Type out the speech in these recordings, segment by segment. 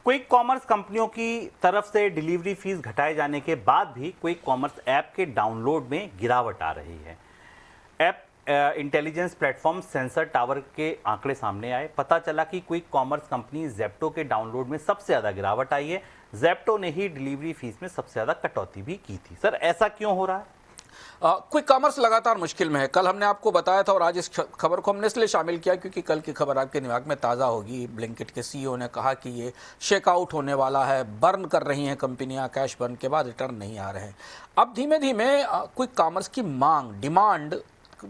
Quick commerce कंपनियों की तरफ से डिलीवरी फीस घटाए जाने के बाद भी क्विक कॉमर्स ऐप के डाउनलोड में गिरावट आ रही है। App intelligence platform sensor tower के आंकड़े सामने आए। पता चला कि क्विक कॉमर्स कंपनी जेप्टो के डाउनलोड में सबसे ज़्यादा गिरावट आई है। जेप्टो ने ही डिलीवरी फीस में सबसे ज़्यादा कटौती भी की थी। सर, ऐसा क्यों हो रहा है? क्विक कॉमर्स लगातार मुश्किल में है। कल हमने आपको बताया था और आज इस खबर को हमने इसलिए शामिल किया क्योंकि कल की खबर आपके दिमाग में ताज़ा होगी। ब्लिंकिट के सीईओ ने कहा कि ये शेकआउट होने वाला है, बर्न कर रही हैं कंपनियां, कैश बर्न के बाद रिटर्न नहीं आ रहे हैं। अब धीमे धीमे क्विक कॉमर्स की डिमांड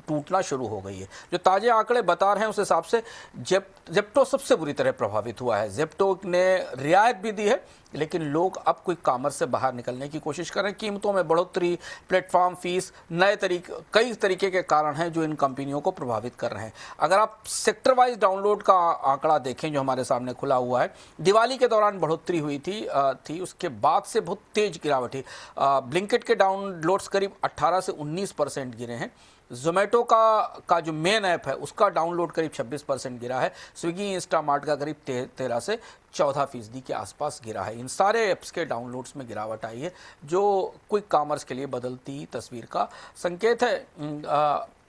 टूटना शुरू हो गई है। जो ताज़े आंकड़े बता रहे हैं उस हिसाब से जेप्टो सबसे बुरी तरह प्रभावित हुआ है। जेप्टो ने रियायत भी दी है, लेकिन लोग अब क्विक कॉमर्स से बाहर निकलने की कोशिश कर रहे हैं। कीमतों में बढ़ोतरी, प्लेटफॉर्म फीस, कई तरीके के कारण हैं जो इन कंपनियों को प्रभावित कर रहे हैं। अगर आप सेक्टर वाइज डाउनलोड का आंकड़ा देखें जो हमारे सामने खुला हुआ है, दिवाली के दौरान बढ़ोतरी हुई थी, उसके बाद से बहुत तेज गिरावट थी। ब्लिंकिट के डाउनलोड्स करीब 18 से 19% गिरे हैं। जोमेटो का जो मेन ऐप है उसका डाउनलोड करीब 26% गिरा है। स्विगी, इंस्टामार्ट का करीब 13 से 14% के आसपास गिरा है। इन सारे ऐप्स के डाउनलोड्स में गिरावट आई है, जो क्विक कॉमर्स के लिए बदलती तस्वीर का संकेत है।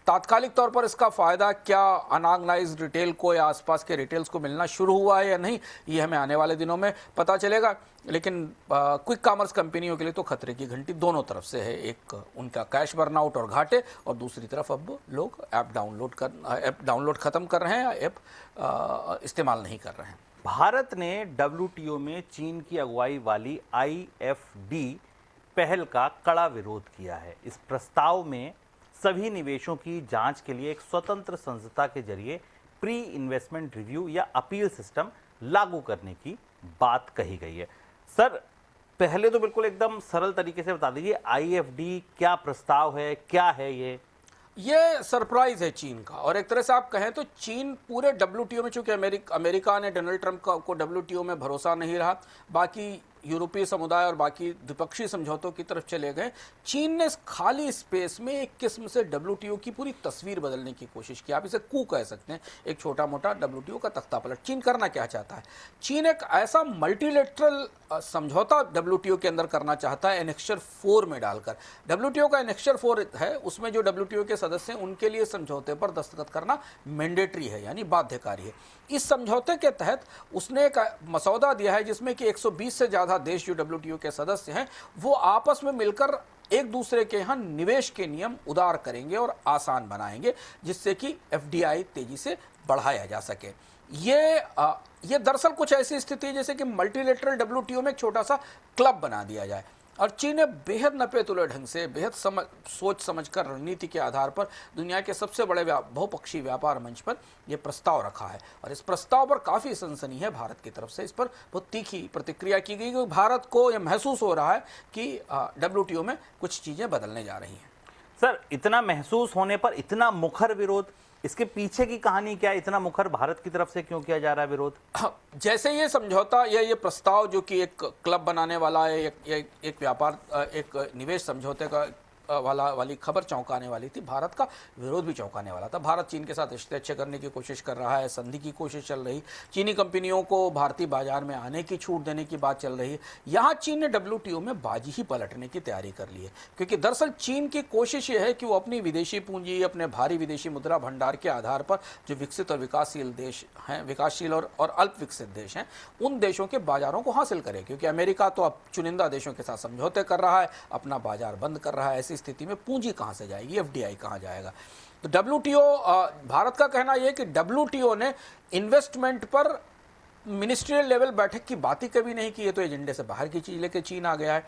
तात्कालिक तौर पर इसका फ़ायदा क्या अनऑर्गेनाइज्ड रिटेल को या आसपास के रिटेल्स को मिलना शुरू हुआ है या नहीं, ये हमें आने वाले दिनों में पता चलेगा। लेकिन क्विक कॉमर्स कंपनियों के लिए तो खतरे की घंटी दोनों तरफ से है। एक उनका कैश बर्नआउट और घाटे, और दूसरी तरफ अब लोग ऐप डाउनलोड ख़त्म कर रहे हैं, ऐप इस्तेमाल नहीं कर रहे हैं। भारत ने WTO में चीन की अगुवाई वाली IFD पहल का कड़ा विरोध किया है। इस प्रस्ताव में सभी निवेशों की जांच के लिए एक स्वतंत्र संस्था के जरिए प्री इन्वेस्टमेंट रिव्यू या अपील सिस्टम लागू करने की बात कही गई है। सर, पहले तो बिल्कुल एकदम सरल तरीके से बता दीजिए, IFD क्या प्रस्ताव है, क्या है ये सरप्राइज है चीन का। और एक तरह से आप कहें तो चीन पूरे WTO में, चूंकि अमेरिका ने डोनाल्ड ट्रंप को WTO में भरोसा नहीं रहा, बाकी यूरोपीय समुदाय और बाकी द्विपक्षीय समझौतों की तरफ चले गए, चीन ने इस खाली स्पेस में एक किस्म से WTO की पूरी तस्वीर बदलने की कोशिश की। आप इसे कू कह सकते हैं, एक छोटा मोटा WTO का तख्ता पलट। चीन करना क्या चाहता है? चीन एक ऐसा मल्टीलेटरल समझौता WTO के अंदर करना चाहता है, एनेक्सचर 4 में डालकर। WTO का एनेक्सचर 4 है, उसमें जो WTO के सदस्य हैं उनके लिए समझौते पर दस्तखत करना मैंडेटरी है, यानी बाध्यकारी है। इस समझौते के तहत उसने एक मसौदा दिया है जिसमें कि 120 से ज़्यादा देश जो WTO के सदस्य हैं वो आपस में मिलकर एक दूसरे के यहाँ निवेश के नियम उदार करेंगे और आसान बनाएंगे, जिससे कि FDI तेजी से बढ़ाया जा सके। ये दरअसल कुछ ऐसी स्थिति है जैसे कि मल्टीलेटरल WTO में एक छोटा सा क्लब बना दिया जाए। और चीन ने बेहद नपे-तुले ढंग से, बेहद सोच समझकर, रणनीति के आधार पर दुनिया के सबसे बड़े बहुपक्षीय व्यापार मंच पर यह प्रस्ताव रखा है। और इस प्रस्ताव पर काफ़ी सनसनी है भारत की तरफ से। इस पर बहुत तीखी प्रतिक्रिया की गई, क्योंकि भारत को यह महसूस हो रहा है कि WTO में कुछ चीज़ें बदलने जा रही हैं। सर, इतना महसूस होने पर इतना मुखर विरोध, इसके पीछे की कहानी क्या है? इतना मुखर भारत की तरफ से क्यों किया जा रहा है विरोध? जैसे ये समझौता या ये प्रस्ताव जो कि एक क्लब बनाने वाला है, एक निवेश समझौते का वाली खबर चौंकाने वाली थी। भारत का विरोध भी चौंकाने वाला था। भारत चीन के साथ रिश्ते अच्छे करने की कोशिश कर रहा है, संधि की कोशिश चल रही, चीनी कंपनियों को भारतीय बाजार में आने की छूट देने की बात चल रही है। यहाँ चीन ने WTO में बाजी ही पलटने की तैयारी कर ली है, क्योंकि दरअसल चीन की कोशिश ये है कि वो अपनी विदेशी पूंजी, अपने भारी विदेशी मुद्रा भंडार के आधार पर जो विकसित और विकासशील देश हैं, विकासशील और अल्प विकसित देश हैं, उन देशों के बाजारों को हासिल करे। क्योंकि अमेरिका तो अब चुनिंदा देशों के साथ समझौते कर रहा है, अपना बाजार बंद कर रहा है। ऐसी स्थिति में पूंजी कहां से जाएगी, FDI कहां जाएगा? तो WTO, भारत का कहना यह है कि WTO ने इन्वेस्टमेंट पर मिनिस्ट्रियल लेवल बैठक की बात ही कभी नहीं की। है तो एजेंडे से बाहर की चीज लेके चीन आ गया है।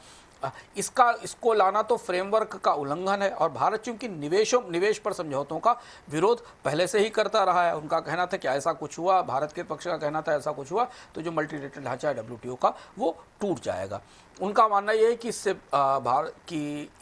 इसको लाना तो फ्रेमवर्क का उल्लंघन है। और भारत चूंकि निवेश पर समझौतों का विरोध पहले से ही करता रहा है, उनका कहना था कि ऐसा कुछ हुआ, भारत के पक्ष का कहना था ऐसा कुछ हुआ तो जो मल्टीलेटरल ढांचा है WTO का वो टूट जाएगा। उनका मानना यह है कि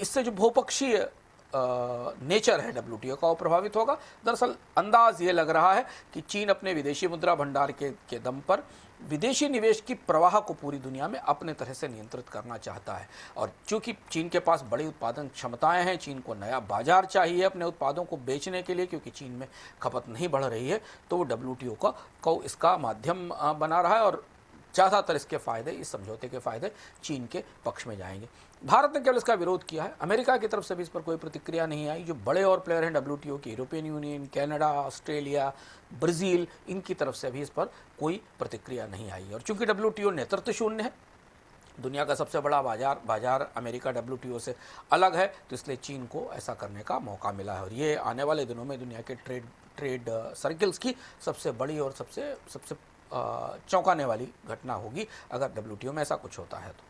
इससे जो बहुपक्षीय नेचर है WTO का वो प्रभावित होगा। दरअसल अंदाज ये लग रहा है कि चीन अपने विदेशी मुद्रा भंडार के दम पर विदेशी निवेश की प्रवाह को पूरी दुनिया में अपने तरह से नियंत्रित करना चाहता है। और चूंकि चीन के पास बड़ी उत्पादन क्षमताएं हैं, चीन को नया बाजार चाहिए अपने उत्पादों को बेचने के लिए, क्योंकि चीन में खपत नहीं बढ़ रही है, तो वो WTO को इसका माध्यम बना रहा है। और ज़्यादातर इसके फ़ायदे, इस समझौते के फ़ायदे चीन के पक्ष में जाएंगे। भारत ने केवल इसका विरोध किया है, अमेरिका की तरफ से भी इस पर कोई प्रतिक्रिया नहीं आई। जो बड़े और प्लेयर हैं WTO के, European union, Canada, Australia, Brazil, इनकी तरफ से भी इस पर कोई प्रतिक्रिया नहीं आई। और चूंकि WTO नेतृत्व शून्य है, दुनिया का सबसे बड़ा बाजार अमेरिका WTO से अलग है, तो इसलिए चीन को ऐसा करने का मौका मिला है। और ये आने वाले दिनों में दुनिया के ट्रेड सर्कल्स की सबसे बड़ी और सबसे चौंकाने वाली घटना होगी अगर WTO में ऐसा कुछ होता है तो।